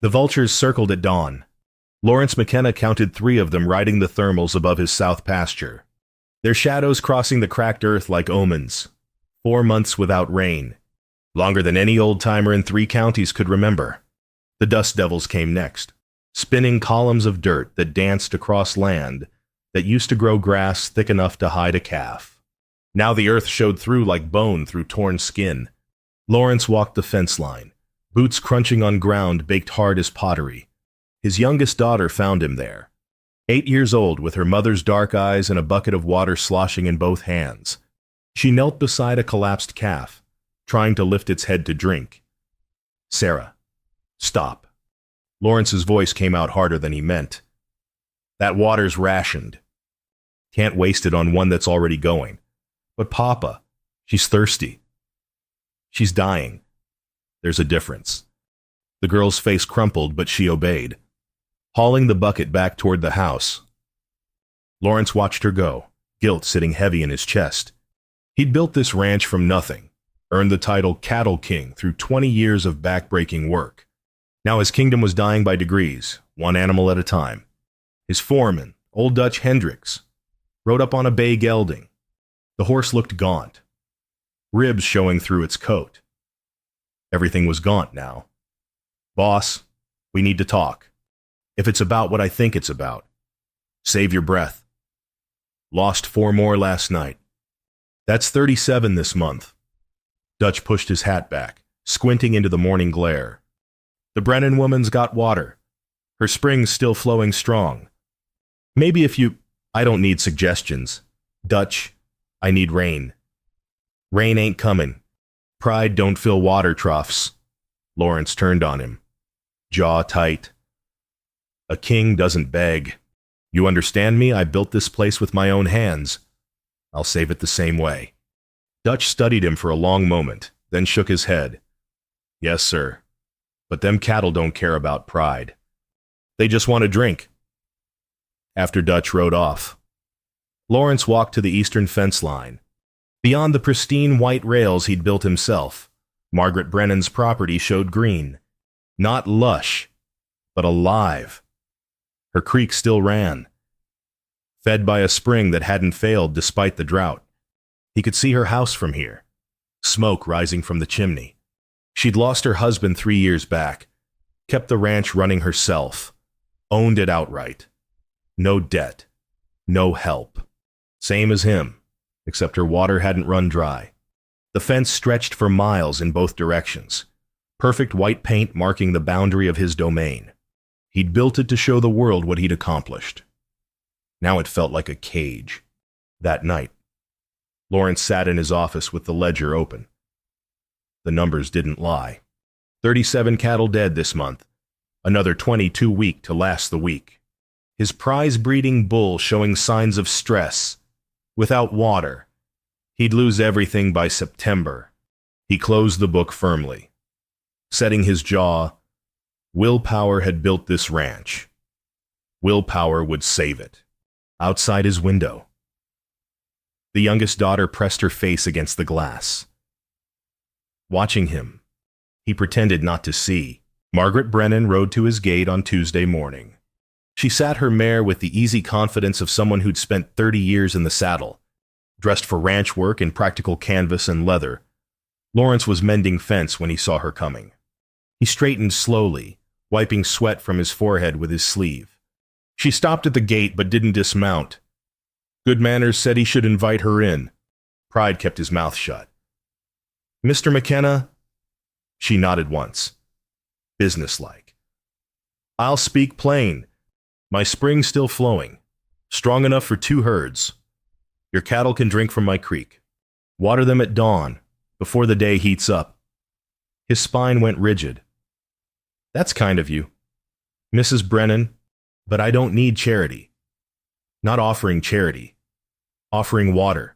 The vultures circled at dawn. Lawrence McKenna counted 3 of them riding the thermals above his south pasture, their shadows crossing the cracked earth like omens. 4 months without rain, longer than any old-timer in 3 counties could remember. The dust devils came next, spinning columns of dirt that danced across land that used to grow grass thick enough to hide a calf. Now the earth showed through like bone through torn skin. Lawrence walked the fence line, boots crunching on ground baked hard as pottery. His youngest daughter found him there, 8 years old with her mother's dark eyes and a bucket of water sloshing in both hands. She knelt beside a collapsed calf, trying to lift its head to drink. "Sarah, stop." Lawrence's voice came out harder than he meant. "That water's rationed. Can't waste it on one that's already going." "But Papa, she's thirsty." "She's dying. There's a difference." The girl's face crumpled, but she obeyed, hauling the bucket back toward the house. Lawrence watched her go, guilt sitting heavy in his chest. He'd built this ranch from nothing, earned the title Cattle King through 20 years of back-breaking work. Now his kingdom was dying by degrees, one animal at a time. His foreman, Old Dutch Hendricks, rode up on a bay gelding. The horse looked gaunt, ribs showing through its coat. Everything was gaunt now. "Boss, we need to talk. If it's about what I think it's about. Save your breath. Lost 4 more last night. That's 37 this month." Dutch pushed his hat back, squinting into the morning glare. "The Brennan woman's got water. Her spring's still flowing strong. Maybe if you—" "I don't need suggestions. Dutch, I need rain. Rain ain't coming. Pride don't fill water troughs." Lawrence turned on him, jaw tight. "A king doesn't beg. You understand me? I built this place with my own hands. I'll save it the same way." Dutch studied him for a long moment, then shook his head. "Yes, sir. But them cattle don't care about pride. They just want to drink." After Dutch rode off, Lawrence walked to the eastern fence line. Beyond the pristine white rails he'd built himself, Margaret Brennan's property showed green. Not lush, but alive. Her creek still ran, fed by a spring that hadn't failed despite the drought. He could see her house from here, smoke rising from the chimney. She'd lost her husband 3 years back, kept the ranch running herself, owned it outright. No debt, no help. Same as him, except her water hadn't run dry. The fence stretched for miles in both directions, perfect white paint marking the boundary of his domain. He'd built it to show the world what he'd accomplished. Now it felt like a cage. That night, Lawrence sat in his office with the ledger open. The numbers didn't lie. 37 cattle dead this month, another 20 too weak to last the week. His prize-breeding bull showing signs of stress. Without water, he'd lose everything by September. He closed the book firmly, setting his jaw. Willpower had built this ranch. Willpower would save it. Outside his window, the youngest daughter pressed her face against the glass. Watching him, he pretended not to see. Margaret Brennan rode to his gate on Tuesday morning. She sat her mare with the easy confidence of someone who'd spent 30 years in the saddle, dressed for ranch work in practical canvas and leather. Lawrence was mending fence when he saw her coming. He straightened slowly, wiping sweat from his forehead with his sleeve. She stopped at the gate but didn't dismount. Good manners said he should invite her in. Pride kept his mouth shut. "Mr. McKenna?" She nodded once. Businesslike. "I'll speak plain. My spring's still flowing, strong enough for 2 herds. Your cattle can drink from my creek. Water them at dawn, before the day heats up." His spine went rigid. "That's kind of you, Mrs. Brennan, but I don't need charity. Not offering charity, offering water."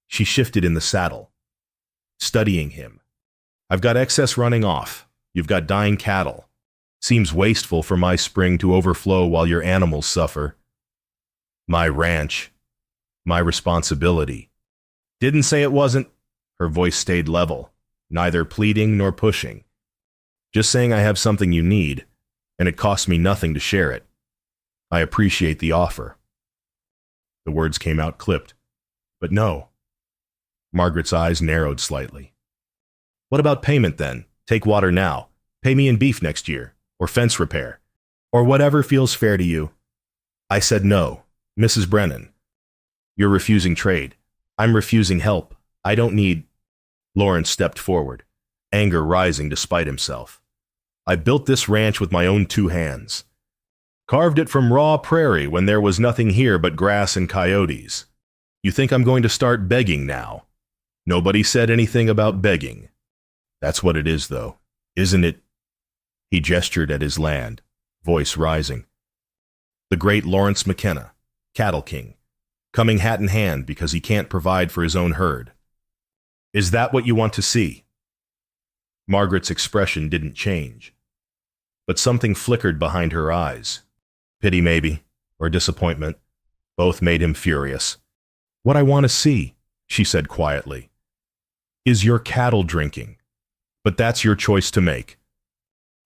She shifted in the saddle, studying him. "I've got excess running off. You've got dying cattle. Seems wasteful for my spring to overflow while your animals suffer. My ranch, my responsibility." "Didn't say it wasn't." Her voice stayed level, neither pleading nor pushing. Just saying I have something you need, and it costs me nothing to share it. I appreciate the offer." The words came out clipped. "But no." Margaret's eyes narrowed slightly. "What about payment then? Take water now. Pay me in beef next year, or fence repair, or whatever feels fair to you." I said no. "Mrs. Brennan, you're refusing trade. I'm refusing help. I don't need—" Lawrence stepped forward, anger rising despite himself. "I built this ranch with my own 2 hands. Carved it from raw prairie when there was nothing here but grass and coyotes. You think I'm going to start begging now? Nobody said anything about begging. That's what it is, though, isn't it?" He gestured at his land, voice rising. "The great Lawrence McKenna, cattle king, coming hat in hand because he can't provide for his own herd. Is that what you want to see?" Margaret's expression didn't change, but something flickered behind her eyes. Pity maybe, or disappointment. Both made him furious. "What I want to see," she said quietly, "is your cattle drinking. But that's your choice to make."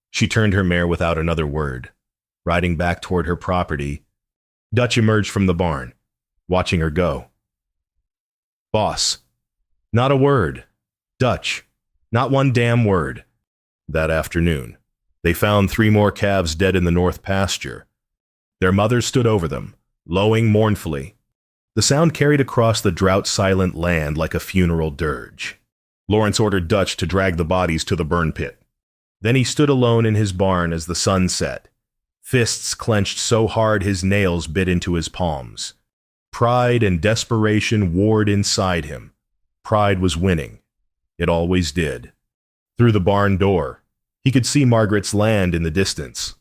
She turned her mare without another word, riding back toward her property. Dutch emerged from the barn, watching her go. "Boss, not a word. Dutch, not one damn word." That afternoon, they found 3 more calves dead in the north pasture. Their mothers stood over them, lowing mournfully. The sound carried across the drought-silent land like a funeral dirge. Lawrence ordered Dutch to drag the bodies to the burn pit. Then he stood alone in his barn as the sun set, fists clenched so hard his nails bit into his palms. Pride and desperation warred inside him. Pride was winning. It always did. Through the barn door, he could see Margaret's land in the distance.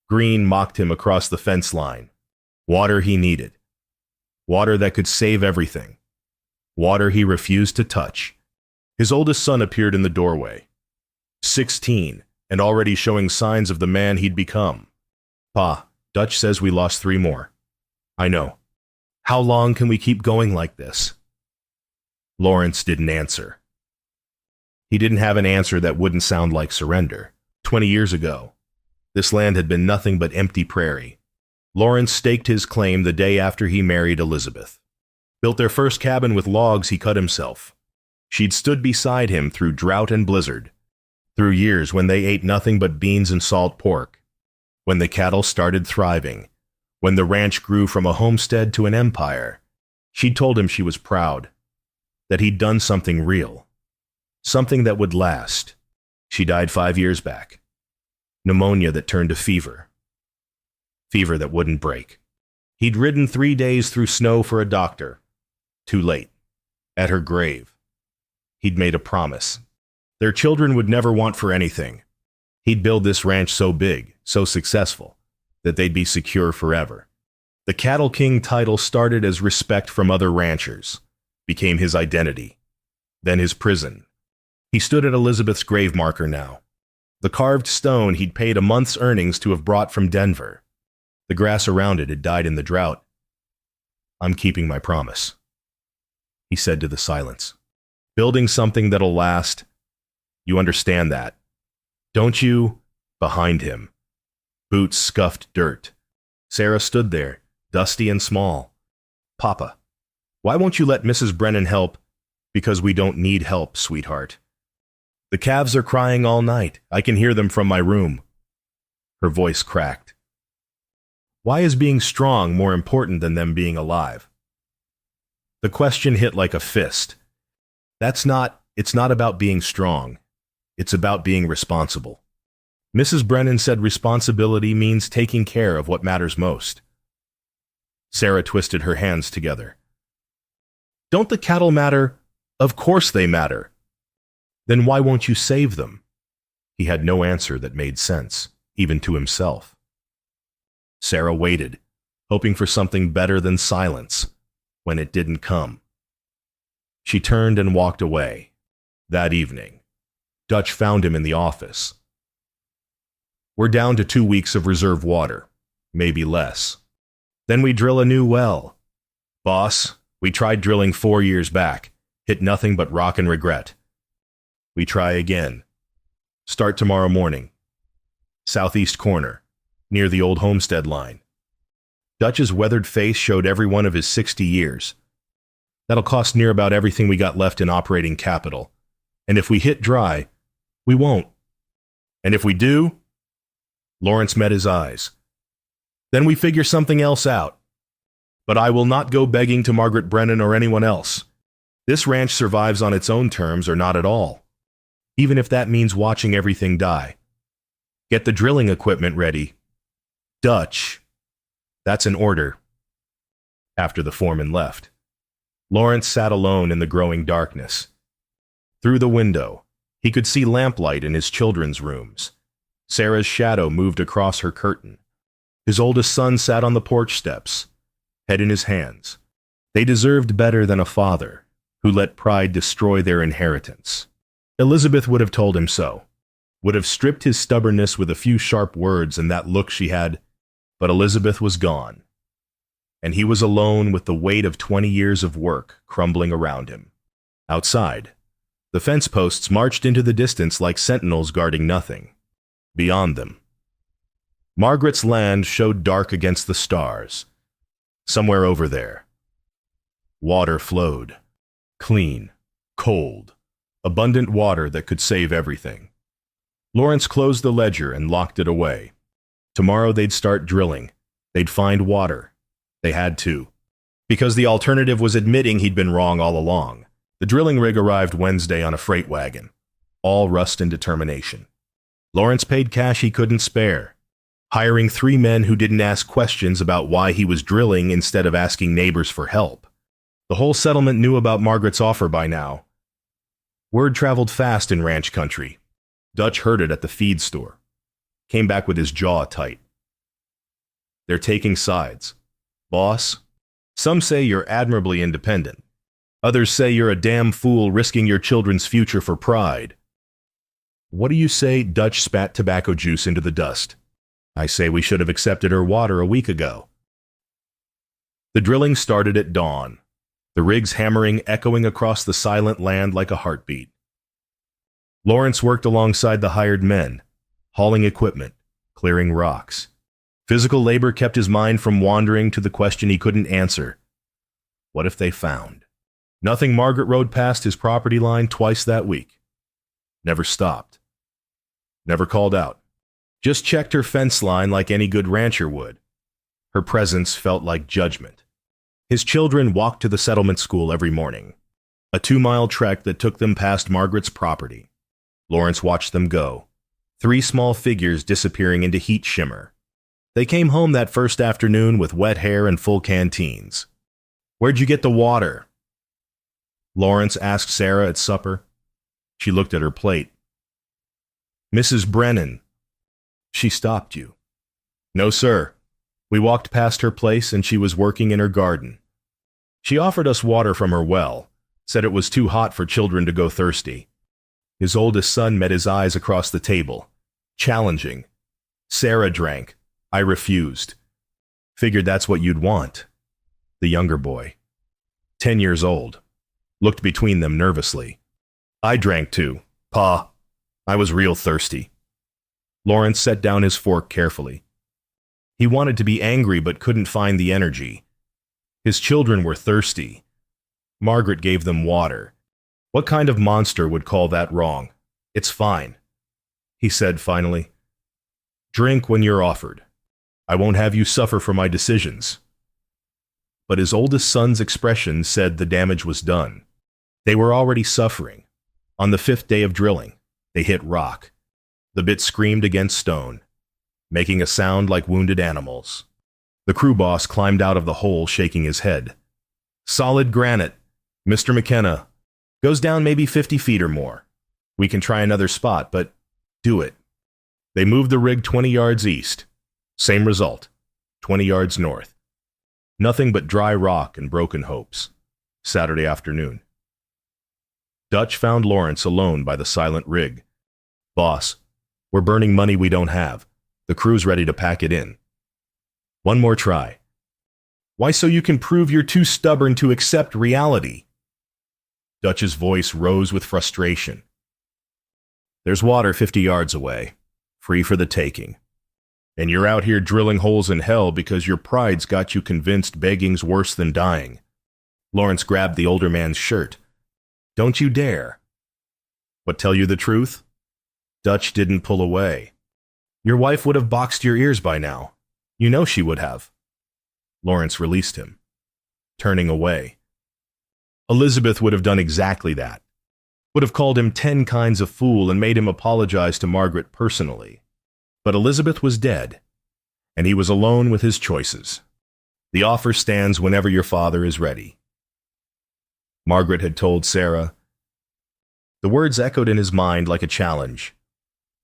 Green mocked him across the fence line. Water he needed. Water that could save everything. Water he refused to touch. His oldest son appeared in the doorway. 16, and already showing signs of the man he'd become. "Pa, Dutch says we lost 3 more. "I know. How long can we keep going like this?" Lawrence didn't answer. He didn't have an answer that wouldn't sound like surrender. 20 years ago, this land had been nothing but empty prairie. Lawrence staked his claim the day after he married Elizabeth. Built their first cabin with logs he cut himself. She'd stood beside him through drought and blizzard, through years when they ate nothing but beans and salt pork, when the cattle started thriving, when the ranch grew from a homestead to an empire. She'd told him she was proud, that he'd done something real, something that would last. She died 5 years back. Pneumonia that turned to fever. Fever that wouldn't break. He'd ridden 3 days through snow for a doctor. Too late. At her grave. He'd made a promise. Their children would never want for anything. He'd build this ranch so big, so successful, that they'd be secure forever. The Cattle King title started as respect from other ranchers, became his identity, then his prison. He stood at Elizabeth's grave marker now. The carved stone he'd paid a month's earnings to have brought from Denver. The grass around it had died in the drought. "I'm keeping my promise," he said to the silence. "Building something that'll last. You understand that, don't you?" Behind him, boots scuffed dirt. Sarah stood there, dusty and small. "Papa, why won't you let Mrs. Brennan help?" "Because we don't need help, sweetheart. The calves are crying all night. I can hear them from my room." Her voice cracked. "Why is being strong more important than them being alive?" The question hit like a fist. It's not about being strong. It's about being responsible. Mrs. Brennan said responsibility means taking care of what matters most. Sarah twisted her hands together. "Don't the cattle matter?" "Of course they matter." "Then why won't you save them?" He had no answer that made sense, even to himself. Sarah waited, hoping for something better than silence, when it didn't come. She turned and walked away. That evening, Dutch found him in the office. "We're down to 2 weeks of reserve water, maybe less. Then we drill a new well. Boss, we tried drilling 4 years back, hit nothing but rock and regret. We try again. Start tomorrow morning. Southeast corner, near the old homestead line. Dutch's weathered face showed every one of his 60 years. That'll cost near about everything we got left in operating capital. And if we hit dry, we won't. And if we do, Lawrence met his eyes. Then we figure something else out. But I will not go begging to Margaret Brennan or anyone else. This ranch survives on its own terms or not at all. Even if that means watching everything die. Get the drilling equipment ready. Dutch. That's an order. After the foreman left, Lawrence sat alone in the growing darkness. Through the window, he could see lamplight in his children's rooms. Sarah's shadow moved across her curtain. His oldest son sat on the porch steps, head in his hands. They deserved better than a father who let pride destroy their inheritance. Elizabeth would have told him so, would have stripped his stubbornness with a few sharp words and that look she had, but Elizabeth was gone, and he was alone with the weight of 20 years of work crumbling around him. Outside, the fence posts marched into the distance like sentinels guarding nothing. Beyond them, Margaret's land showed dark against the stars. Somewhere over there, water flowed. Clean, cold, abundant water that could save everything. Lawrence closed the ledger and locked it away. Tomorrow they'd start drilling. They'd find water. They had to. Because the alternative was admitting he'd been wrong all along. The drilling rig arrived Wednesday on a freight wagon, all rust and determination. Lawrence paid cash he couldn't spare, hiring 3 men who didn't ask questions about why he was drilling instead of asking neighbors for help. The whole settlement knew about Margaret's offer by now. Word traveled fast in ranch country. Dutch heard it at the feed store. Came back with his jaw tight. They're taking sides. Boss, some say you're admirably independent. Others say you're a damn fool risking your children's future for pride. What do you say? Dutch spat tobacco juice into the dust. I say we should have accepted her water a week ago. The drilling started at dawn. The rig's hammering echoing across the silent land like a heartbeat. Lawrence worked alongside the hired men, hauling equipment, clearing rocks. Physical labor kept his mind from wandering to the question he couldn't answer. What if they found? Nothing. Margaret rode past his property line twice that week. Never stopped. Never called out. Just checked her fence line like any good rancher would. Her presence felt like judgment. His children walked to the settlement school every morning, a 2-mile trek that took them past Margaret's property. Lawrence watched them go, 3 small figures disappearing into heat shimmer. They came home that first afternoon with wet hair and full canteens. Where'd you get the water? Lawrence asked Sarah at supper. She looked at her plate. Mrs. Brennan. She stopped you. No, sir. We walked past her place and she was working in her garden. She offered us water from her well, said it was too hot for children to go thirsty. His oldest son met his eyes across the table, challenging. Sarah drank. I refused. Figured that's what you'd want. The younger boy, 10 years old, looked between them nervously. I drank too, Pa. I was real thirsty. Lawrence set down his fork carefully. He wanted to be angry but couldn't find the energy. His children were thirsty. Margaret gave them water. What kind of monster would call that wrong? It's fine, he said finally. Drink when you're offered. I won't have you suffer for my decisions. But his oldest son's expression said the damage was done. They were already suffering. On the 5th day of drilling, they hit rock. The bit screamed against stone, making a sound like wounded animals. The crew boss climbed out of the hole, shaking his head. Solid granite, Mr. McKenna. Goes down maybe 50 feet or more. We can try another spot, but do it. They moved the rig 20 yards east. Same result, 20 yards north. Nothing but dry rock and broken hopes. Saturday afternoon. Dutch found Lawrence alone by the silent rig. Boss, we're burning money we don't have. The crew's ready to pack it in. One more try. Why, so you can prove you're too stubborn to accept reality. Dutch's voice rose with frustration. There's water 50 yards away, free for the taking. And you're out here drilling holes in hell because your pride's got you convinced begging's worse than dying. Lawrence grabbed the older man's shirt. Don't you dare. But tell you the truth? Dutch didn't pull away. Your wife would have boxed your ears by now. You know she would have. Lawrence released him, turning away. Elizabeth would have done exactly that. Would have called him 10 kinds of fool and made him apologize to Margaret personally. But Elizabeth was dead, and he was alone with his choices. The offer stands whenever your father is ready. Margaret had told Sarah. The words echoed in his mind like a challenge.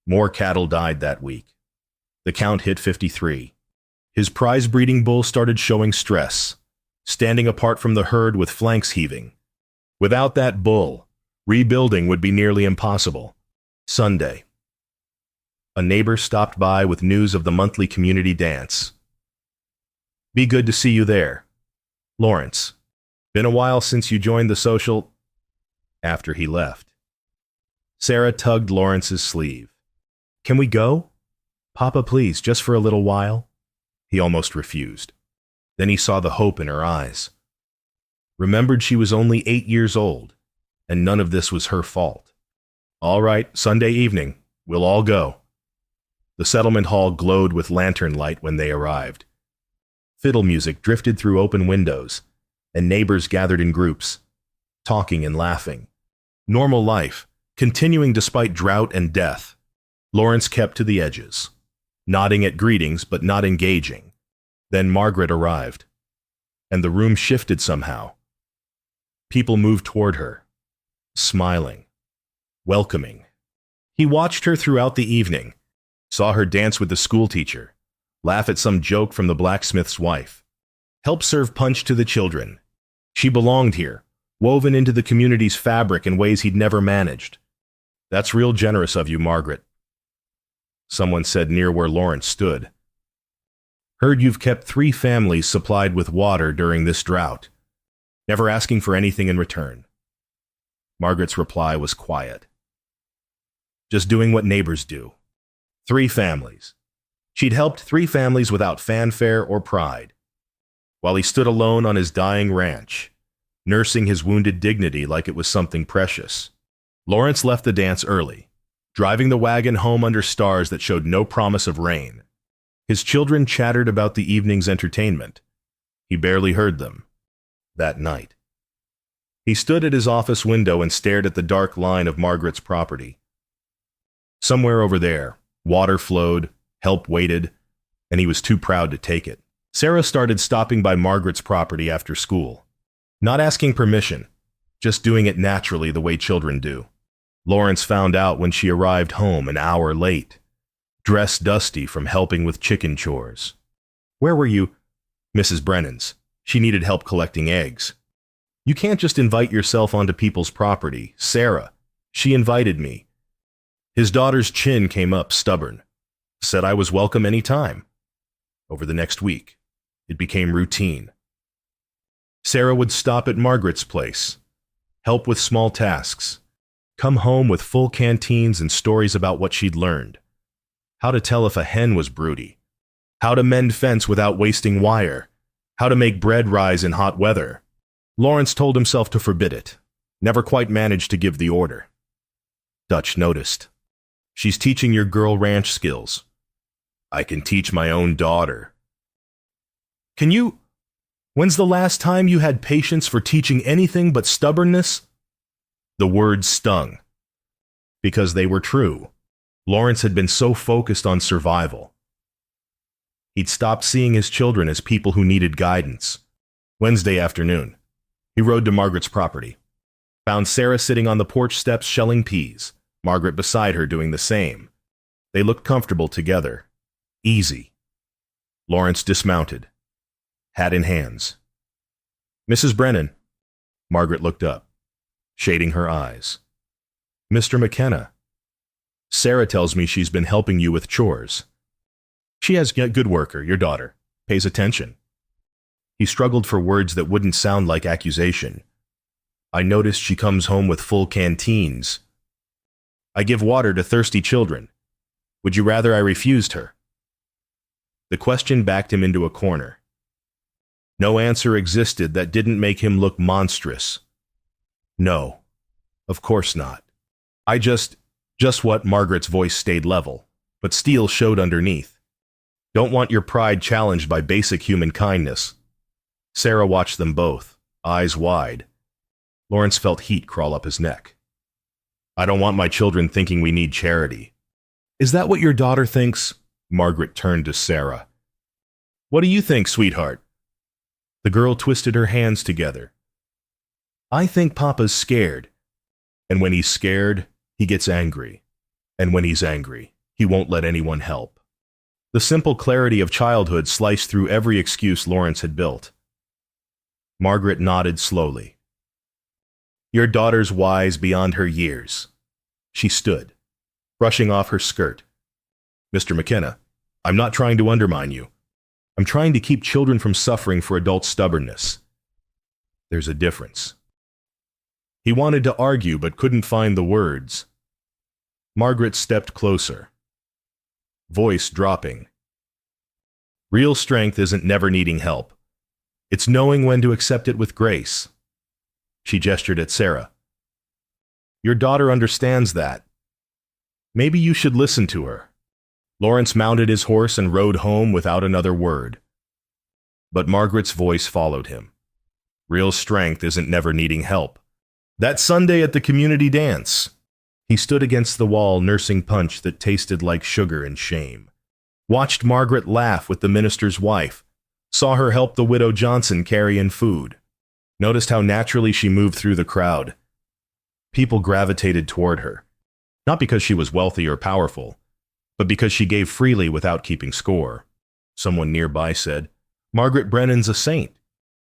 More cattle died that week. The count hit 53. His prize-breeding bull started showing stress, standing apart from the herd with flanks heaving. Without that bull, rebuilding would be nearly impossible. Sunday. A neighbor stopped by with news of the monthly community dance. Be good to see you there. Lawrence. Been a while since you joined the social... After he left. Sarah tugged Lawrence's sleeve. Can we go? Papa, please, just for a little while. He almost refused. Then he saw the hope in her eyes. Remembered she was only 8 years old, and none of this was her fault. All right, Sunday evening. We'll all go. The settlement hall glowed with lantern light when they arrived. Fiddle music drifted through open windows, and neighbors gathered in groups, talking and laughing. Normal life, continuing despite drought and death. Lawrence kept to the edges, nodding at greetings but not engaging. Then Margaret arrived, and the room shifted somehow. People moved toward her, smiling, welcoming. He watched her throughout the evening, saw her dance with the schoolteacher, laugh at some joke from the blacksmith's wife, help serve punch to the children. She belonged here, woven into the community's fabric in ways he'd never managed. That's real generous of you, Margaret. Someone said near where Lawrence stood. Heard you've kept 3 families supplied with water during this drought, never asking for anything in return. Margaret's reply was quiet. Just doing what neighbors do. 3 families. She'd helped 3 families without fanfare or pride, while he stood alone on his dying ranch, nursing his wounded dignity like it was something precious. Lawrence left the dance early, driving the wagon home under stars that showed no promise of rain. His children chattered about the evening's entertainment. He barely heard them. That night. He stood at his office window and stared at the dark line of Margaret's property. Somewhere over there, water flowed, help waited, and he was too proud to take it. Sarah started stopping by Margaret's property after school, not asking permission, just doing it naturally the way children do. Lawrence found out when she arrived home an hour late, dressed dusty from helping with chicken chores. Where were you? Mrs. Brennan's. She needed help collecting eggs. You can't just invite yourself onto people's property. Sarah. She invited me. His daughter's chin came up stubborn. Said I was welcome any time. Over the next week, it became routine. Sarah would stop at Margaret's place, help with small tasks, come home with full canteens and stories about what she'd learned. How to tell if a hen was broody, how to mend fence without wasting wire, how to make bread rise in hot weather. Lawrence told himself to forbid it, never quite managed to give the order. Dutch noticed. She's teaching your girl ranch skills. I can teach my own daughter. When's the last time you had patience for teaching anything but stubbornness? The words stung. Because they were true. Lawrence had been so focused on survival. He'd stopped seeing his children as people who needed guidance. Wednesday afternoon, he rode to Margaret's property. Found Sarah sitting on the porch steps shelling peas, Margaret beside her doing the same. They looked comfortable together. Easy. Lawrence dismounted, hat in hands. Mrs. Brennan. Margaret looked up, shading her eyes. Mr. McKenna. Sarah tells me she's been helping you with chores. She has a good worker, your daughter. Pays attention. He struggled for words that wouldn't sound like accusation. I noticed she comes home with full canteens. I give water to thirsty children. Would you rather I refused her? The question backed him into a corner. No answer existed that didn't make him look monstrous. No, of course not. I just what Margaret's voice stayed level, but steel showed underneath. Don't want your pride challenged by basic human kindness. Sarah watched them both, eyes wide. Lawrence felt heat crawl up his neck. I don't want my children thinking we need charity. Is that what your daughter thinks? Margaret turned to Sarah. What do you think, sweetheart? The girl twisted her hands together. I think Papa's scared. And when he's scared, he gets angry. And when he's angry, he won't let anyone help. The simple clarity of childhood sliced through every excuse Lawrence had built. Margaret nodded slowly. Your daughter's wise beyond her years. She stood, brushing off her skirt. Mr. McKenna, I'm not trying to undermine you. I'm trying to keep children from suffering for adult stubbornness. There's a difference. He wanted to argue but couldn't find the words. Margaret stepped closer, voice dropping. Real strength isn't never needing help. It's knowing when to accept it with grace. She gestured at Sarah. Your daughter understands that. Maybe you should listen to her. Lawrence mounted his horse and rode home without another word. But Margaret's voice followed him. Real strength isn't never needing help. That Sunday at the community dance. He stood against the wall nursing punch that tasted like sugar and shame. Watched Margaret laugh with the minister's wife. Saw her help the widow Johnson carry in food. Noticed how naturally she moved through the crowd. People gravitated toward her. Not because she was wealthy or powerful, but because she gave freely without keeping score. Someone nearby said, Margaret Brennan's a saint.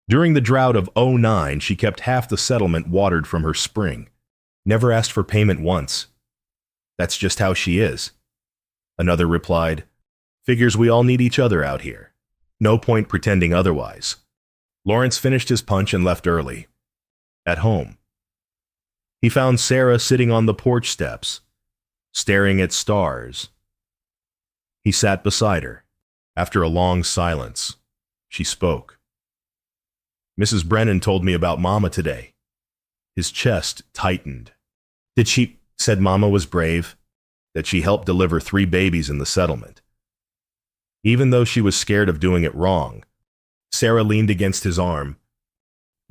During the drought of '09, she kept half the settlement watered from her spring. Never asked for payment once. That's just how she is. Another replied, figures we all need each other out here. No point pretending otherwise. Lawrence finished his punch and left early. At home. He found Sarah sitting on the porch steps, staring at stars. He sat beside her. After a long silence, she spoke. Mrs. Brennan told me about Mama today. His chest tightened. Did she? Said Mama was brave, that she helped deliver 3 babies in the settlement. Even though she was scared of doing it wrong, Sarah leaned against his arm.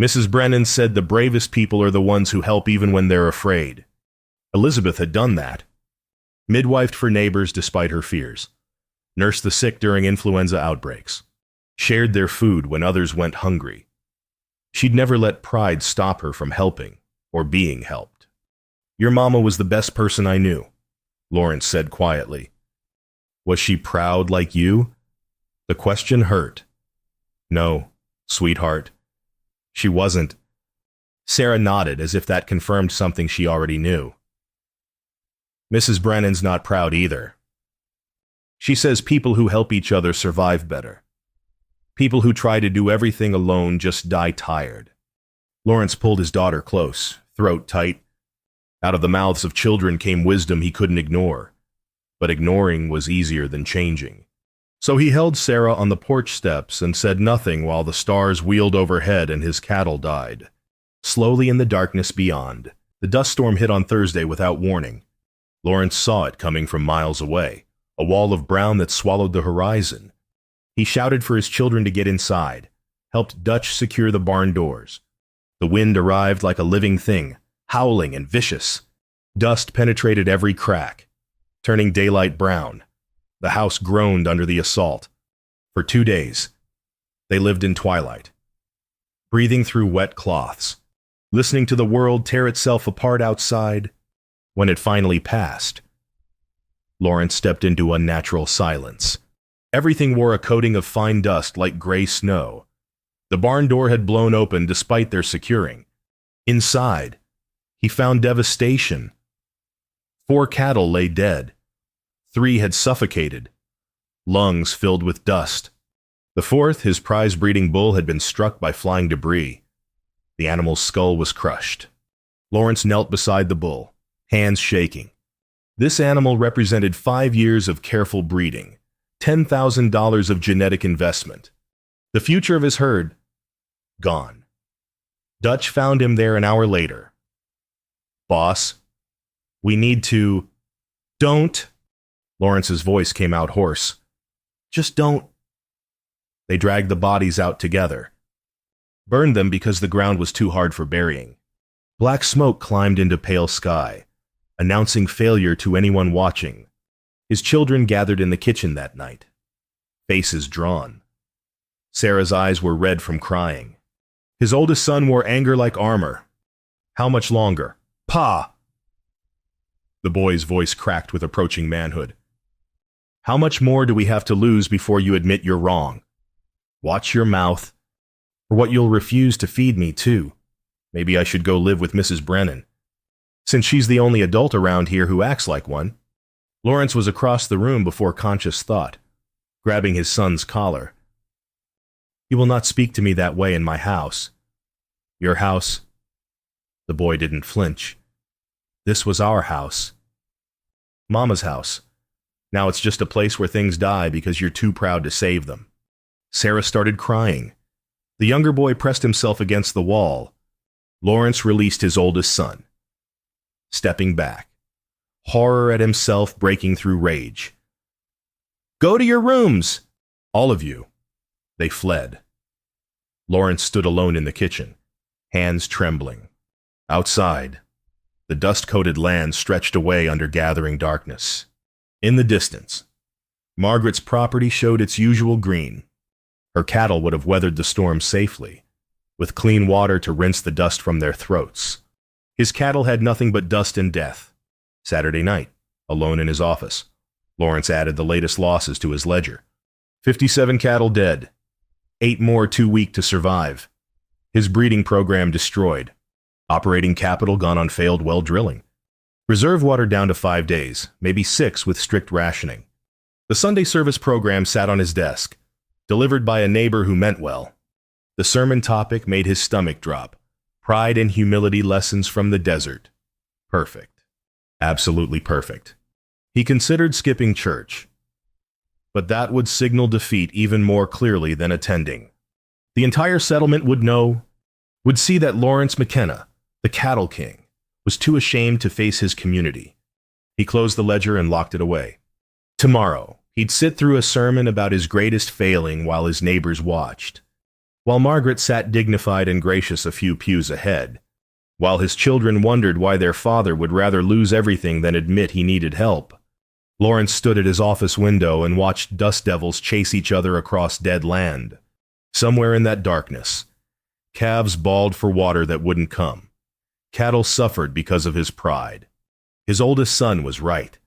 Mrs. Brennan said the bravest people are the ones who help even when they're afraid. Elizabeth had done that. Midwifed for neighbors despite her fears. Nursed the sick during influenza outbreaks. Shared their food when others went hungry. She'd never let pride stop her from helping or being helped. Your mama was the best person I knew, Lawrence said quietly. Was she proud like you? The question hurt. No, sweetheart. She wasn't. Sarah nodded as if that confirmed something she already knew. Mrs. Brennan's not proud either. She says people who help each other survive better. People who try to do everything alone just die tired. Lawrence pulled his daughter close, throat tight. Out of the mouths of children came wisdom he couldn't ignore. But ignoring was easier than changing. So he held Sarah on the porch steps and said nothing while the stars wheeled overhead and his cattle died. Slowly in the darkness beyond, the dust storm hit on Thursday without warning. Lawrence saw it coming from miles away, a wall of brown that swallowed the horizon. He shouted for his children to get inside, helped Dutch secure the barn doors. The wind arrived like a living thing, howling and vicious. Dust penetrated every crack, turning daylight brown. The house groaned under the assault. For 2 days, they lived in twilight, breathing through wet cloths, listening to the world tear itself apart outside. When it finally passed, Lawrence stepped into unnatural silence. Everything wore a coating of fine dust like gray snow. The barn door had blown open despite their securing. Inside, he found devastation. 4 cattle lay dead. 3 had suffocated, lungs filled with dust. The 4th, his prize-breeding bull, had been struck by flying debris. The animal's skull was crushed. Lawrence knelt beside the bull, hands shaking. This animal represented 5 years of careful breeding, $10,000 of genetic investment. The future of his herd, gone. Dutch found him there an hour later. "Boss, we need to—" "Don't." Lawrence's voice came out hoarse. "Just don't." They dragged the bodies out together. Burned them because the ground was too hard for burying. Black smoke climbed into pale sky, announcing failure to anyone watching. His children gathered in the kitchen that night, faces drawn. Sarah's eyes were red from crying. His oldest son wore anger like armor. "How much longer? Pa!" The boy's voice cracked with approaching manhood. "How much more do we have to lose before you admit you're wrong? Watch your mouth, or what you'll refuse to feed me, too. Maybe I should go live with Mrs. Brennan, since she's the only adult around here who acts like one." Lawrence was across the room before conscious thought, grabbing his son's collar. "You will not speak to me that way in my house. Your house." The boy didn't flinch. "This was our house. Mama's house. Now it's just a place where things die because you're too proud to save them." Sarah started crying. The younger boy pressed himself against the wall. Lawrence released his oldest son, stepping back, horror at himself breaking through rage. "Go to your rooms, all of you." They fled. Lawrence stood alone in the kitchen, hands trembling. Outside, the dust-coated land stretched away under gathering darkness. In the distance, Margaret's property showed its usual green. Her cattle would have weathered the storm safely, with clean water to rinse the dust from their throats. His cattle had nothing but dust and death. Saturday night, alone in his office, Lawrence added the latest losses to his ledger. 57 cattle dead, 8 more too weak to survive. His breeding program destroyed. Operating capital gone on failed well drilling. Reserve water down to 5 days, maybe 6 with strict rationing. The Sunday service program sat on his desk, delivered by a neighbor who meant well. The sermon topic made his stomach drop. Pride and humility lessons from the desert. Perfect. Absolutely perfect. He considered skipping church, but that would signal defeat even more clearly than attending. The entire settlement would see that Lawrence McKenna, the cattle king, was too ashamed to face his community. He closed the ledger and locked it away. Tomorrow, he'd sit through a sermon about his greatest failing while his neighbors watched, while Margaret sat dignified and gracious a few pews ahead, while his children wondered why their father would rather lose everything than admit he needed help. Lawrence stood at his office window and watched dust devils chase each other across dead land. Somewhere in that darkness, calves bawled for water that wouldn't come. Cattle suffered because of his pride. His oldest son was right.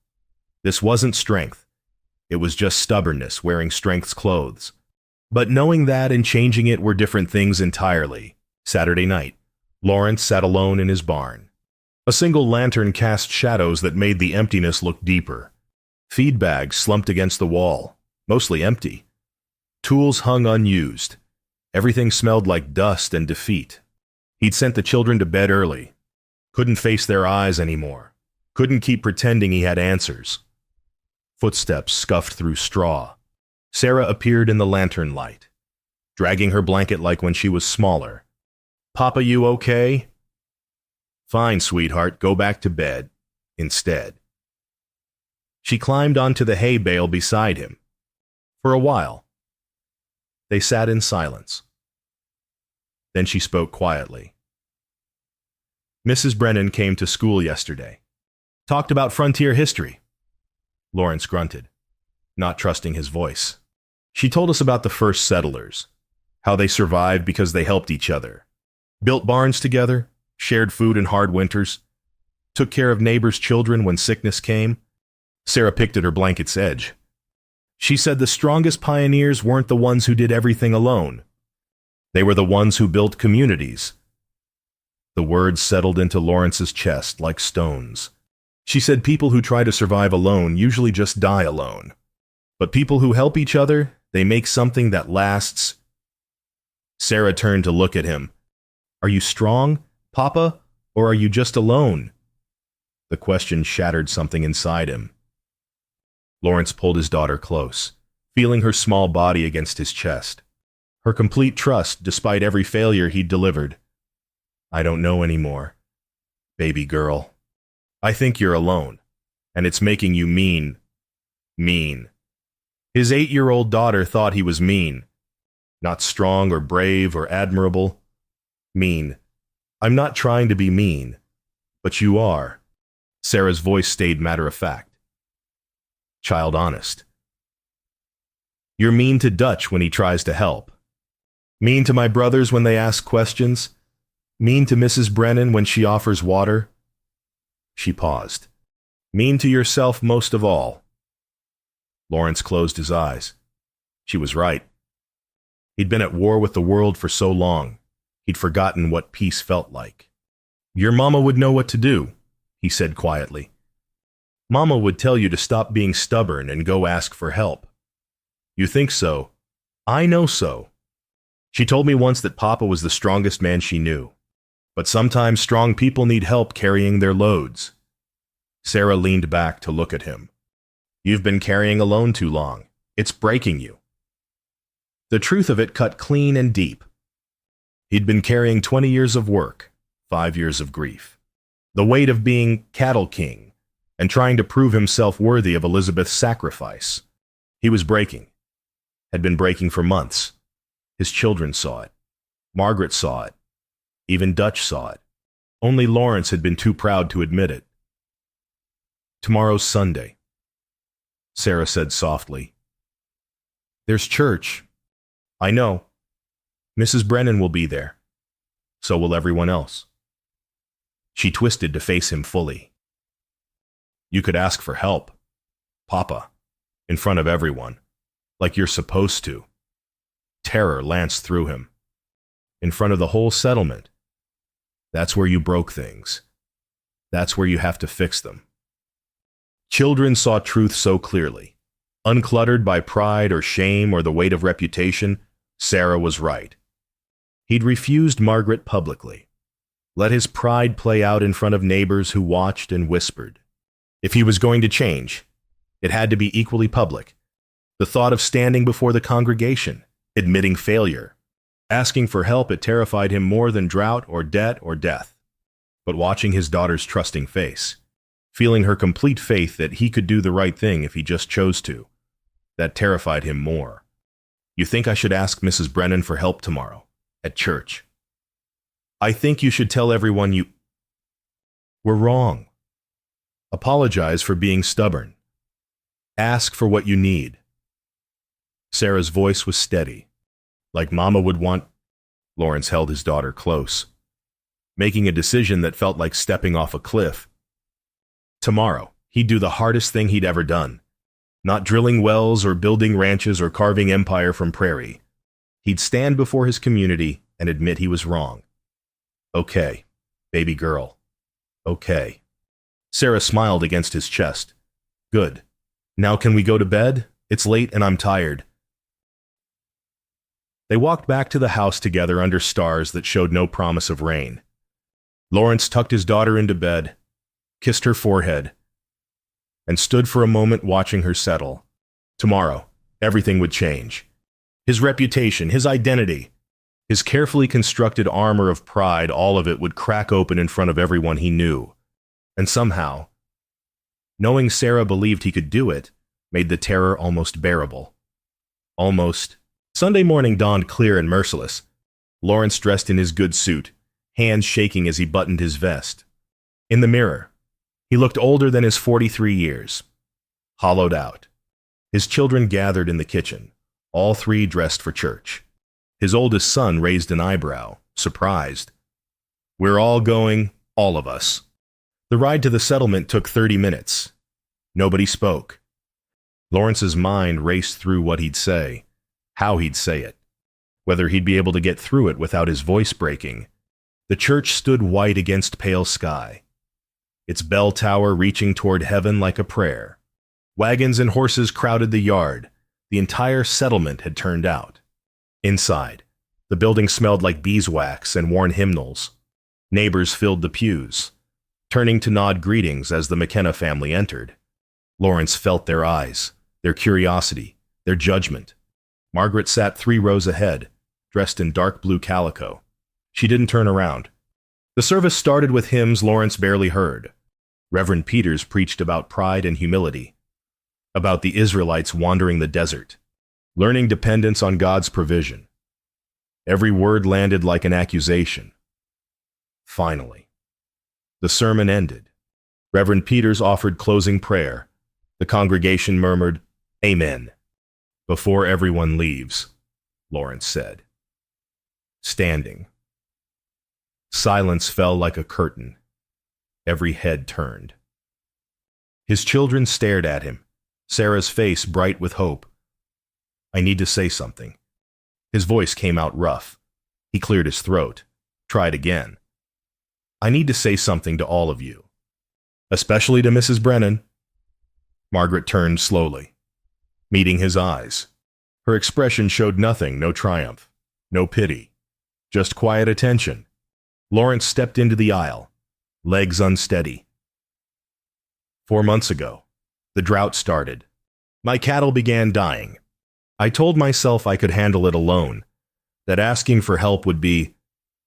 This wasn't strength. It was just stubbornness wearing strength's clothes. But knowing that and changing it were different things entirely. Saturday night, Lawrence sat alone in his barn. A single lantern cast shadows that made the emptiness look deeper. Feed bags slumped against the wall, mostly empty. Tools hung unused. Everything smelled like dust and defeat. He'd sent the children to bed early. Couldn't face their eyes anymore. Couldn't keep pretending he had answers. Footsteps scuffed through straw. Sarah appeared in the lantern light, dragging her blanket like when she was smaller. "Papa, you okay?" "Fine, sweetheart, go back to bed." Instead, she climbed onto the hay bale beside him. For a while, they sat in silence. Then she spoke quietly. "Mrs. Brennan came to school yesterday. Talked about frontier history." Lawrence grunted, not trusting his voice. "She told us about the first settlers, how they survived because they helped each other. Built barns together, shared food in hard winters, took care of neighbors' children when sickness came." Sarah picked at her blanket's edge. "She said the strongest pioneers weren't the ones who did everything alone. They were the ones who built communities." The words settled into Lawrence's chest like stones. She said people who try to survive alone usually just die alone. But people who help each other, they make something that lasts. Sarah turned to look at him. "Are you strong, Papa, or are you just alone?" The question shattered something inside him. Lawrence pulled his daughter close, feeling her small body against his chest. Her complete trust, despite every failure he'd delivered. I don't know anymore, baby girl. I think you're alone, and it's making you mean. His 8-year-old daughter thought he was mean. Not strong or brave or admirable. Mean. I'm not trying to be mean, but you are. Sarah's voice stayed matter-of-fact. Child honest. You're mean to Dutch when he tries to help. Mean to my brothers when they ask questions. Mean to Mrs. Brennan when she offers water. She paused. Mean to yourself most of all. Lawrence closed his eyes. She was right. He'd been at war with the world for so long, he'd forgotten what peace felt like. Your mama would know what to do, he said quietly. Mama would tell you to stop being stubborn and go ask for help. You think so? I know so. She told me once that Papa was the strongest man she knew. But sometimes strong people need help carrying their loads. Sarah leaned back to look at him. You've been carrying alone too long. It's breaking you. The truth of it cut clean and deep. He'd been carrying 20 years of work, 5 years of grief. The weight of being cattle king and trying to prove himself worthy of Elizabeth's sacrifice. He was breaking. Had been breaking for months. His children saw it. Margaret saw it. Even Dutch saw it. Only Lawrence had been too proud to admit it. Tomorrow's Sunday, Sarah said softly. There's church. I know. Mrs. Brennan will be there. So will everyone else. She twisted to face him fully. You could ask for help, Papa, in front of everyone, like you're supposed to. Terror lanced through him. In front of the whole settlement. That's where you broke things. That's where you have to fix them. Children saw truth so clearly. Uncluttered by pride or shame or the weight of reputation, Sarah was right. He'd refused Margaret publicly. Let his pride play out in front of neighbors who watched and whispered. If he was going to change, it had to be equally public. The thought of standing before the congregation, admitting failure, asking for help, it terrified him more than drought or debt or death. But watching his daughter's trusting face, feeling her complete faith that he could do the right thing if he just chose to, that terrified him more. You think I should ask Mrs. Brennan for help tomorrow, at church? I think you should tell everyone you were wrong. Apologize for being stubborn. Ask for what you need. Sarah's voice was steady, like Mama would want. Lawrence held his daughter close, making a decision that felt like stepping off a cliff. Tomorrow, he'd do the hardest thing he'd ever done. Not drilling wells or building ranches or carving empire from prairie. He'd stand before his community and admit he was wrong. Okay, baby girl. Okay. Sarah smiled against his chest. Good. Now can we go to bed? It's late and I'm tired. They walked back to the house together under stars that showed no promise of rain. Lawrence tucked his daughter into bed, kissed her forehead, and stood for a moment watching her settle. Tomorrow, everything would change. His reputation, his identity, his carefully constructed armor of pride, all of it would crack open in front of everyone he knew. And somehow, knowing Sarah believed he could do it, made the terror almost bearable. Almost. Sunday morning dawned clear and merciless. Lawrence dressed in his good suit, hands shaking as he buttoned his vest. In the mirror, he looked older than his 43 years, hollowed out. His children gathered in the kitchen, all three dressed for church. His oldest son raised an eyebrow, surprised. We're all going, all of us. The ride to the settlement took 30 minutes. Nobody spoke. Lawrence's mind raced through what he'd say, how he'd say it, whether he'd be able to get through it without his voice breaking. The church stood white against pale sky, its bell tower reaching toward heaven like a prayer. Wagons and horses crowded the yard. The entire settlement had turned out. Inside, the building smelled like beeswax and worn hymnals. Neighbors filled the pews. turning to nod greetings as the McKenna family entered. Lawrence felt their eyes, their curiosity, their judgment. Margaret sat 3 rows ahead, dressed in dark blue calico. She didn't turn around. The service started with hymns Lawrence barely heard. Reverend Peters preached about pride and humility, about the Israelites wandering the desert, learning dependence on God's provision. Every word landed like an accusation. Finally, the sermon ended. Reverend Peters offered closing prayer. The congregation murmured, "Amen." "Before everyone leaves," Lawrence said. Standing. Silence fell like a curtain. Every head turned. His children stared at him, Sarah's face bright with hope. "I need to say something." His voice came out rough. He cleared his throat, tried again. "I need to say something to all of you. Especially to Mrs. Brennan." Margaret turned slowly, meeting his eyes. Her expression showed nothing, no triumph, no pity, just quiet attention. Lawrence stepped into the aisle, legs unsteady. 4 months ago, the drought started. My cattle began dying. I told myself I could handle it alone, that asking for help would be,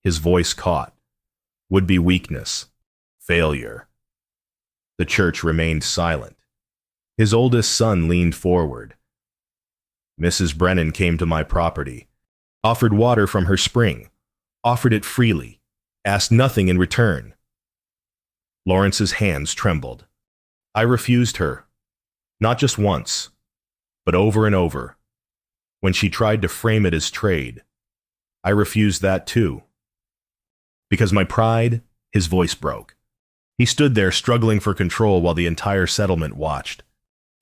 his voice caught, would be weakness, failure. The church remained silent. His oldest son leaned forward. Mrs. Brennan came to my property, offered water from her spring, offered it freely, asked nothing in return. Lawrence's hands trembled. I refused her, not just once, but over and over. When she tried to frame it as trade, I refused that too. Because my pride, his voice broke. He stood there struggling for control while the entire settlement watched.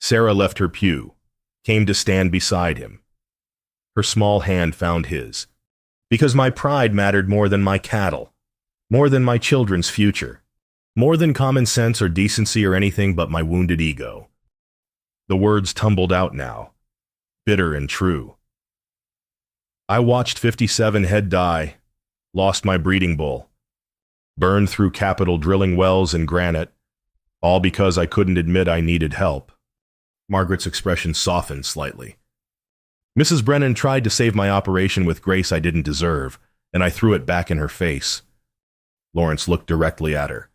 Sarah left her pew, came to stand beside him. Her small hand found his. Because my pride mattered more than my cattle, more than my children's future, more than common sense or decency or anything but my wounded ego. The words tumbled out now, bitter and true. I watched 57 head die, lost my breeding bull, burned through capital drilling wells in granite, all because I couldn't admit I needed help. Margaret's expression softened slightly. Mrs. Brennan tried to save my operation with grace I didn't deserve, and I threw it back in her face. Lawrence looked directly at her.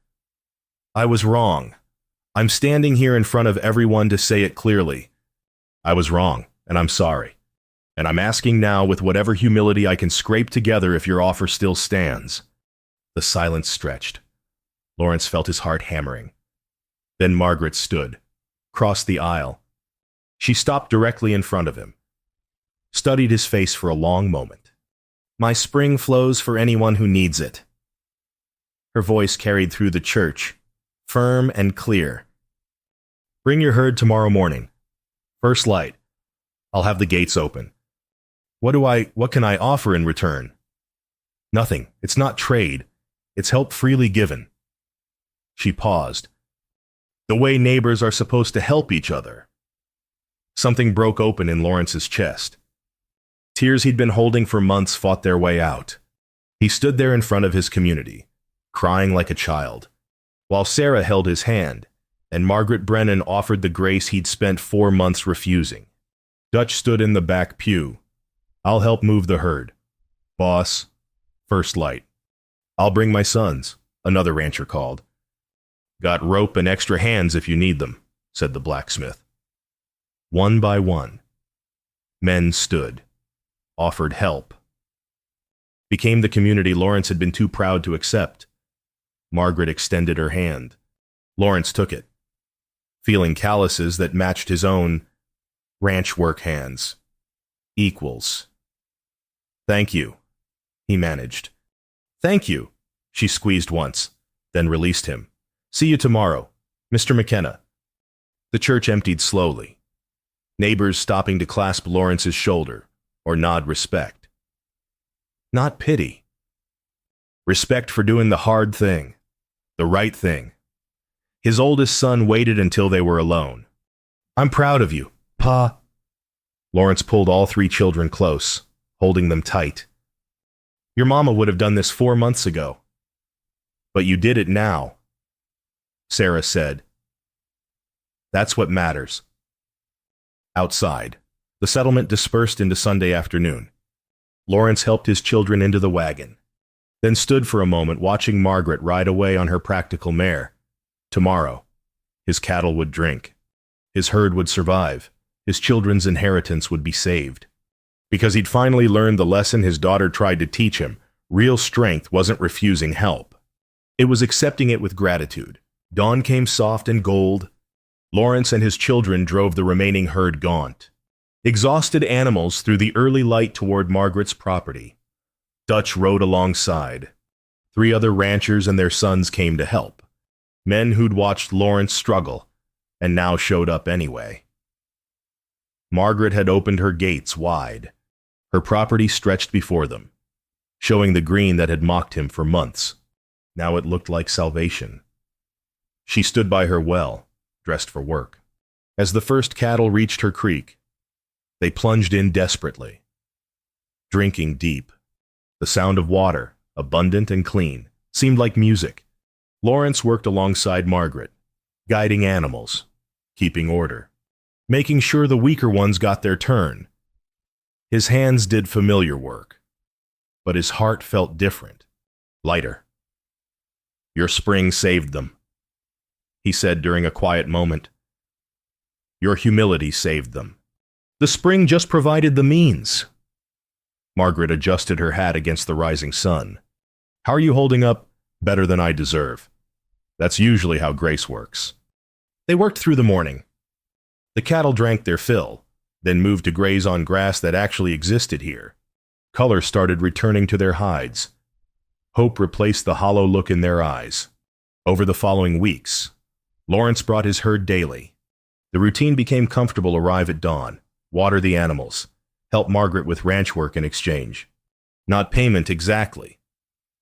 I was wrong. I'm standing here in front of everyone to say it clearly. I was wrong, and I'm sorry. And I'm asking now with whatever humility I can scrape together if your offer still stands. The silence stretched. Lawrence felt his heart hammering. Then Margaret stood, crossed the aisle. She stopped directly in front of him, studied his face for a long moment. My spring flows for anyone who needs it. Her voice carried through the church, firm and clear. Bring your herd tomorrow morning. First light. I'll have the gates open. What can I offer in return? Nothing. It's not trade. It's help freely given. She paused. The way neighbors are supposed to help each other. Something broke open in Lawrence's chest. Tears he'd been holding for months fought their way out. He stood there in front of his community, crying like a child, while Sarah held his hand, and Margaret Brennan offered the grace he'd spent 4 months refusing. Dutch stood in the back pew. I'll help move the herd. Boss, first light. I'll bring my sons, another rancher called. Got rope and extra hands if you need them, said the blacksmith. One by one, men stood, offered help. Became the community Lawrence had been too proud to accept. Margaret extended her hand. Lawrence took it, feeling calluses that matched his own ranch work hands. Equals. Thank you, he managed. Thank you, she squeezed once, then released him. See you tomorrow, Mr. McKenna. The church emptied slowly, neighbors stopping to clasp Lawrence's shoulder or nod respect. Not pity. Respect for doing the hard thing, the right thing. His oldest son waited until they were alone. I'm proud of you, Pa. Lawrence pulled all 3 children close, holding them tight. Your mama would have done this 4 months ago. But you did it now. Sarah said. That's what matters. Outside, the settlement dispersed into Sunday afternoon. Lawrence helped his children into the wagon, then stood for a moment watching Margaret ride away on her practical mare. Tomorrow, his cattle would drink. His herd would survive. His children's inheritance would be saved. Because he'd finally learned the lesson his daughter tried to teach him, real strength wasn't refusing help. It was accepting it with gratitude. Dawn came soft and gold. Lawrence and his children drove the remaining herd gaunt. Exhausted animals through the early light toward Margaret's property. Dutch rode alongside. 3 other ranchers and their sons came to help. Men who'd watched Lawrence struggle and now showed up anyway. Margaret had opened her gates wide. Her property stretched before them, showing the green that had mocked him for months. Now it looked like salvation. She stood by her well, dressed for work. As the first cattle reached her creek, they plunged in desperately, drinking deep. The sound of water, abundant and clean, seemed like music. Lawrence worked alongside Margaret, guiding animals, keeping order, making sure the weaker ones got their turn. His hands did familiar work, but his heart felt different, lighter. Your spring saved them, he said during a quiet moment. Your humility saved them. The spring just provided the means. Margaret adjusted her hat against the rising sun. How are you holding up? Better than I deserve. That's usually how grace works. They worked through the morning. The cattle drank their fill, then moved to graze on grass that actually existed here. Color started returning to their hides. Hope replaced the hollow look in their eyes. Over the following weeks, Lawrence brought his herd daily. The routine became comfortable. Arrive at dawn, water the animals, help Margaret with ranch work in exchange. Not payment exactly.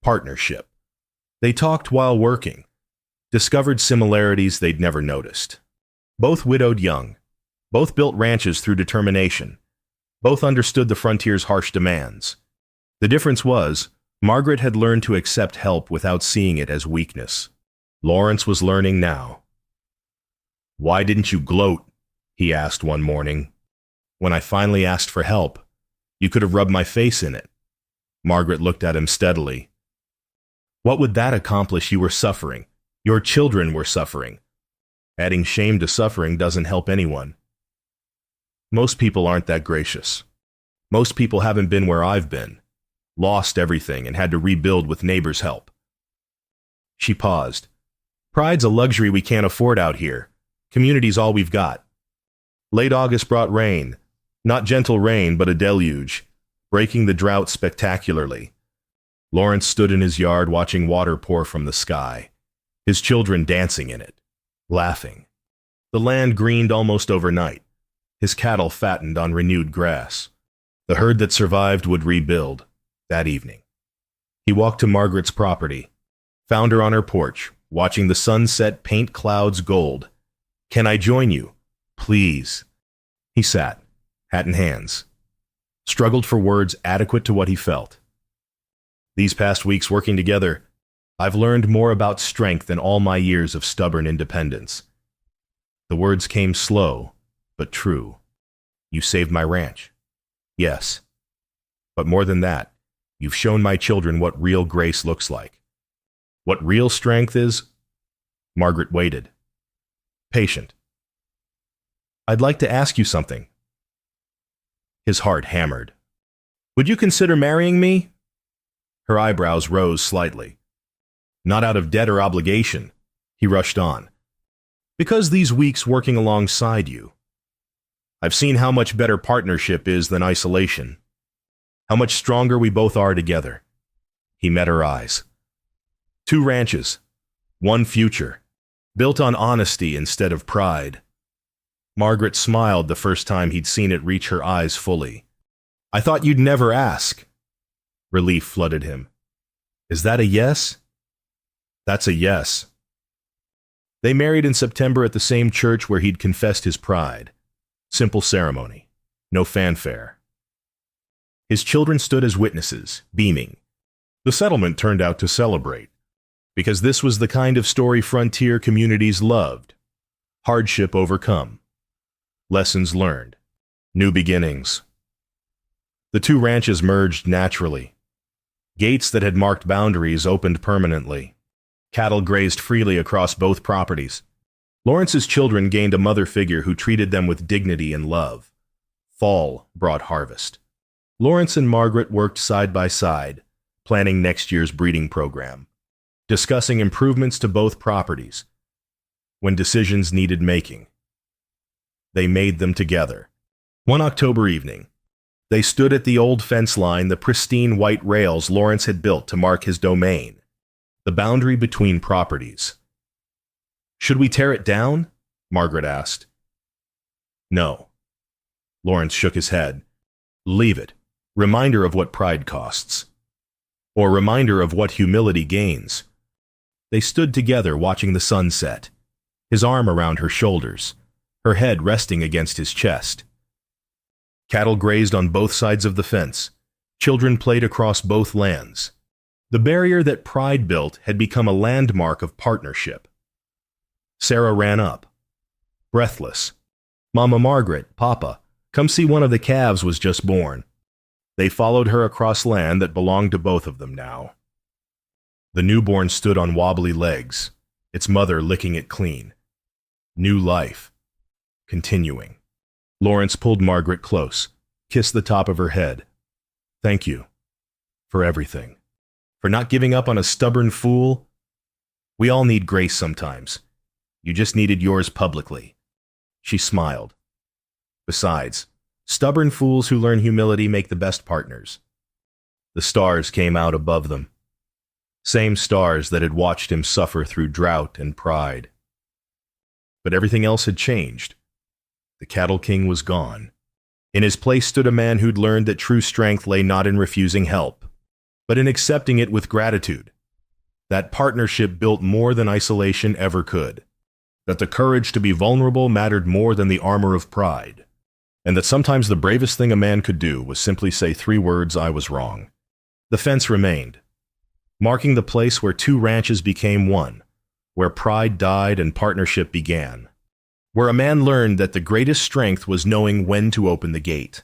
Partnership. They talked while working, discovered similarities they'd never noticed. Both widowed young, both built ranches through determination, both understood the frontier's harsh demands. The difference was, Margaret had learned to accept help without seeing it as weakness. Lawrence was learning now. Why didn't you gloat? He asked one morning. When I finally asked for help, you could have rubbed my face in it. Margaret looked at him steadily. What would that accomplish? You were suffering. Your children were suffering. Adding shame to suffering doesn't help anyone. Most people aren't that gracious. Most people haven't been where I've been, lost everything and had to rebuild with neighbors' help. She paused. Pride's a luxury we can't afford out here. Community's all we've got. Late August brought rain. Not gentle rain, but a deluge, breaking the drought spectacularly. Lawrence stood in his yard watching water pour from the sky, his children dancing in it, laughing. The land greened almost overnight. His cattle fattened on renewed grass. The herd that survived would rebuild that evening. He walked to Margaret's property, found her on her porch, watching the sunset paint clouds gold. Can I join you? Please. He sat, hat in hands, struggled for words adequate to what he felt. These past weeks working together, I've learned more about strength than all my years of stubborn independence. The words came slow, but true. You saved my ranch. Yes. But more than that, you've shown my children what real grace looks like. What real strength is. Margaret waited. Patient. I'd like to ask you something. His heart hammered. Would you consider marrying me? Her eyebrows rose slightly. Not out of debt or obligation, he rushed on. Because these weeks working alongside you, I've seen how much better partnership is than isolation. How much stronger we both are together. He met her eyes. 2 ranches, 1 future, built on honesty instead of pride. Margaret smiled the first time he'd seen it reach her eyes fully. I thought you'd never ask. Relief flooded him. Is that a yes? That's a yes. They married in September at the same church where he'd confessed his pride. Simple ceremony. No fanfare. His children stood as witnesses, beaming. The settlement turned out to celebrate. Because this was the kind of story frontier communities loved. Hardship overcome. Lessons learned. New beginnings. The two ranches merged naturally. Gates that had marked boundaries opened permanently. Cattle grazed freely across both properties. Lawrence's children gained a mother figure who treated them with dignity and love. Fall brought harvest. Lawrence and Margaret worked side by side, planning next year's breeding program, discussing improvements to both properties. When decisions needed making, they made them together. One October evening, they stood at the old fence line, the pristine white rails Lawrence had built to mark his domain, the boundary between properties. "Should we tear it down?" Margaret asked. "No." Lawrence shook his head. "Leave it. Reminder of what pride costs. Or reminder of what humility gains." They stood together watching the sun set, his arm around her shoulders, her head resting against his chest. Cattle grazed on both sides of the fence. Children played across both lands. The barrier that pride built had become a landmark of partnership. Sarah ran up, breathless. "Mama Margaret, Papa, come see one of the calves was just born." They followed her across land that belonged to both of them now. The newborn stood on wobbly legs, its mother licking it clean. New life. Continuing. Lawrence pulled Margaret close, kissed the top of her head. "Thank you. For everything. For not giving up on a stubborn fool. We all need grace sometimes. You just needed yours publicly." She smiled. "Besides, stubborn fools who learn humility make the best partners." The stars came out above them. Same stars that had watched him suffer through drought and pride. But everything else had changed. The cattle king was gone. In his place stood a man who'd learned that true strength lay not in refusing help, but in accepting it with gratitude. That partnership built more than isolation ever could. That the courage to be vulnerable mattered more than the armor of pride. And that sometimes the bravest thing a man could do was simply say 3 words, "I was wrong." The fence remained, marking the place where two ranches became one, where pride died and partnership began. Where a man learned that the greatest strength was knowing when to open the gate.